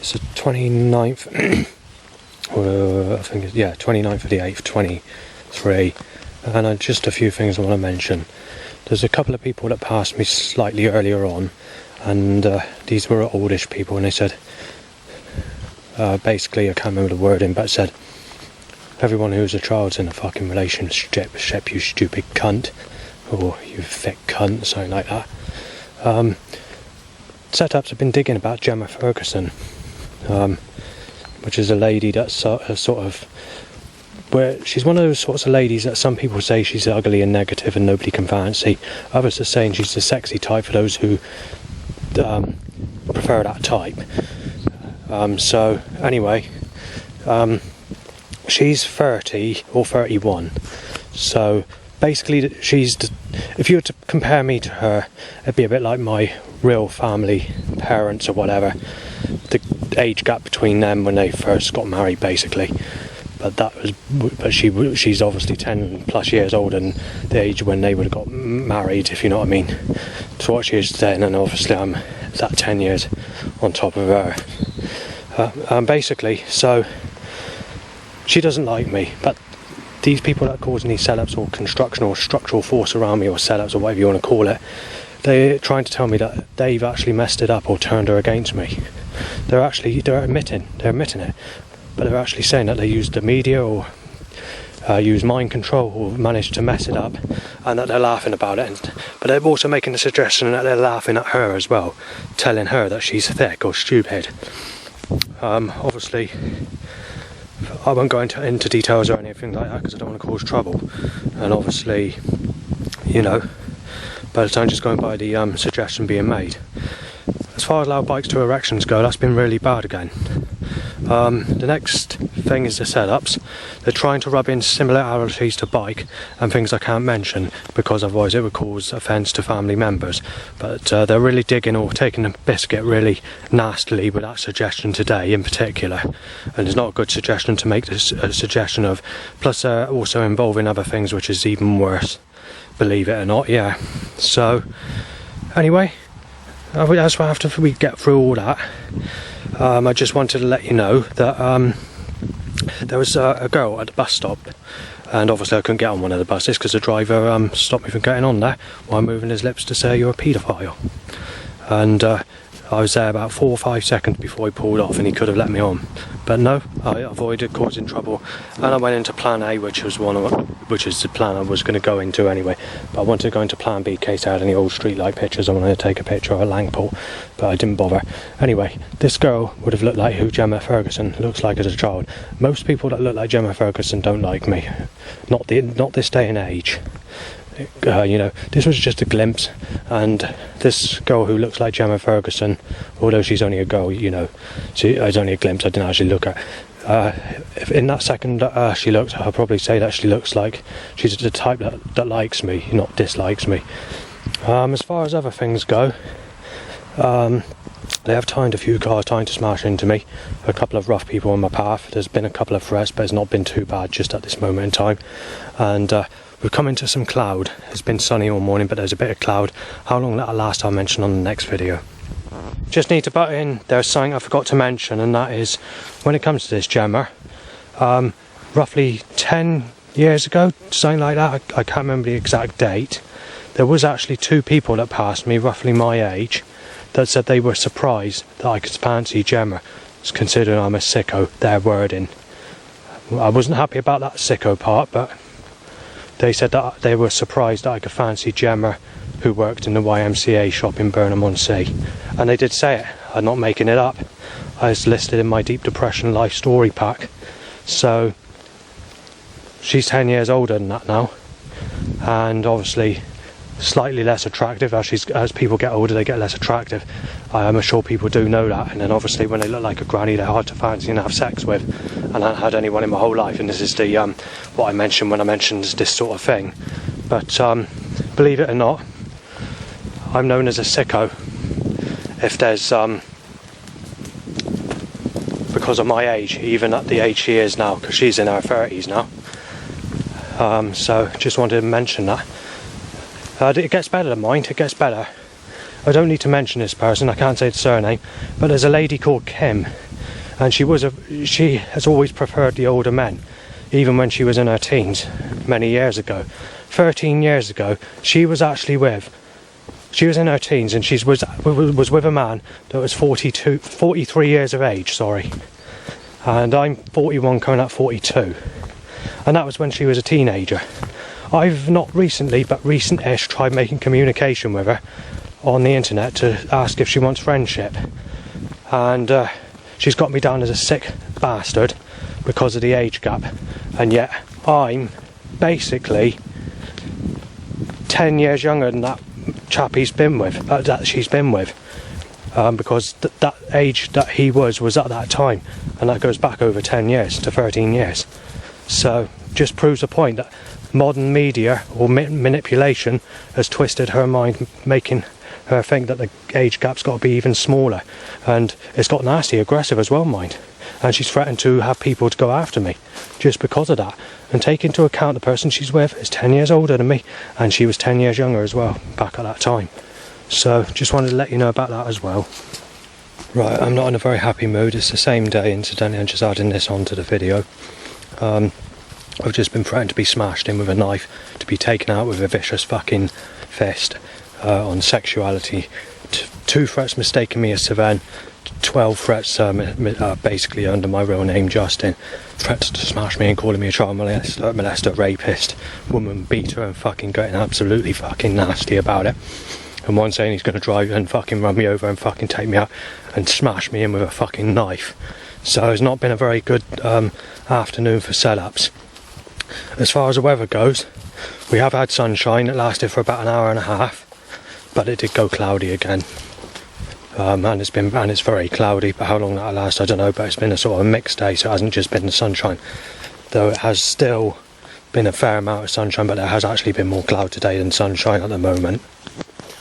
It's the 29th, I think it's, 29th of the 8th, 23, and just a few things I want to mention. There's a couple of people that passed me slightly earlier on, and these were oldish people, and they said, basically, I can't remember the wording, but it said, everyone who's a child's in a fucking relationship, you stupid cunt, or you thick cunt, something like that. Setups have been digging about Gemma Ferguson, which is a lady that's sort of, where she's one of those sorts of ladies that some people say she's ugly and negative and nobody can fancy. Others are saying she's the sexy type for those who prefer that type. So anyway, she's 30 or 31. So basically, if you were to compare me to her, it'd be a bit like my real family, parents or whatever. The age gap between them when they first got married, basically. But she's obviously 10 plus years older than the age when they would have got married, if you know what I mean. So what she is then, and obviously I'm that 10 years on top of her. Basically, so she doesn't like me, but these people that are causing these setups or construction or structural force around me or setups or whatever you want to call it, they're trying to tell me that they've actually messed it up or turned her against me. They're admitting it, but they're actually saying that they used the media or used mind control or managed to mess it up, and that they're laughing about it. But they're also making the suggestion that they're laughing at her as well, telling her that she's thick or stupid. Obviously, I won't go into details or anything like that because I don't want to cause trouble. And obviously, but I'm just going by the suggestion being made. As far as loud bikes to erections go, that's been really bad again. The next thing is the setups. They're trying to rub in similarities to bike and things I can't mention because otherwise it would cause offence to family members. But they're really digging or taking the biscuit really nastily with that suggestion today in particular. And it's not a good suggestion to make this a suggestion of. Plus they're also involving other things which is even worse. Believe it or not, yeah. So, anyway, that's why after we get through all that, I just wanted to let you know that there was a girl at the bus stop, and obviously I couldn't get on one of the buses because the driver stopped me from getting on there while moving his lips to say you're a paedophile. And I was there about 4 or 5 seconds before he pulled off, and he could have let me on. But no, I avoided causing trouble, and I went into plan A, which is the plan I was going to go into anyway. But I wanted to go into plan B in case I had any old streetlight pictures. I wanted to take a picture of a Langport, but I didn't bother. Anyway, this girl would have looked like who Gemma Ferguson looks like as a child. Most people that look like Gemma Ferguson don't like me. Not this day and age. This was just a glimpse, and this girl who looks like Gemma Ferguson, although she's only a girl, it's only a glimpse, I didn't actually look at her. If in that second she looked, I'll probably say that she looks like she's the type that likes me, not dislikes me. As far as other things go, they have timed a few cars trying to smash into me, a couple of rough people on my path. There's been a couple of threats, but it's not been too bad just at this moment in time. And we've come into some cloud. It's been sunny all morning, but there's a bit of cloud. How long that'll last I'll mention on the next video. Just need to butt in, there's something I forgot to mention, and that is, when it comes to this Gemma, roughly 10 years ago, something like that, I can't remember the exact date, there was actually 2 people that passed me, roughly my age, that said they were surprised that I could fancy Gemma, considering I'm a sicko, their wording. I wasn't happy about that sicko part, but they said that they were surprised that I could fancy Gemma, who worked in the YMCA shop in Burnham-on-Sea. And they did say it, I'm not making it up. It's listed in my Deep Depression Life Story Pack. So, she's 10 years older than that now. And obviously, slightly less attractive. As people get older, they get less attractive. I'm sure people do know that. And then obviously, when they look like a granny, they're hard to fancy and have sex with. And I haven't had anyone in my whole life. And this is the what I mentioned when I mentioned this sort of thing. But believe it or not, I'm known as a sicko. If there's because of my age, even at the age she is now, because she's in her 30s now. So just wanted to mention that. It gets better than mine, it gets better. I don't need to mention this person, I can't say the surname, but there's a lady called Kim and she has always preferred the older men, even when she was in her teens, many years ago. 13 years ago, she was in her teens, and she was with a man that was 43 years of age, sorry. And I'm 41 coming up 42. And that was when she was a teenager. I've not recently, but recent-ish, tried making communication with her on the internet to ask if she wants friendship. And she's got me down as a sick bastard because of the age gap. And yet, I'm basically 10 years younger than that chap that she's been with. Because that age that he was at that time. And that goes back over 10 years to 13 years. So, just proves the point that modern media or manipulation has twisted her mind, making her think that the age gap's got to be even smaller. And it's got nasty aggressive as well, mind. And she's threatened to have people to go after me just because of that. And take into account the person she's with is 10 years older than me, and she was 10 years younger as well back at that time. So just wanted to let you know about that as well. Right, I'm not in a very happy mood. It's the same day, incidentally. I'm just adding this onto the video. I've just been threatened to be smashed in with a knife, to be taken out with a vicious fucking fist on sexuality. 2 threats mistaking me as Savannah. 12 threats basically under my real name, Justin. Threats to smash me and calling me a child molester, rapist, woman beater, and fucking getting absolutely fucking nasty about it. And one saying he's going to drive and fucking run me over and fucking take me out and smash me in with a fucking knife. So it's not been a very good afternoon for setups. As far as the weather goes, we have had sunshine. It lasted for about an hour and a half, but it did go cloudy again. And it's very cloudy, but how long that'll last I don't know. But it's been a sort of a mixed day, so it hasn't just been the sunshine, though it has still been a fair amount of sunshine, but there has actually been more cloud today than sunshine at the moment.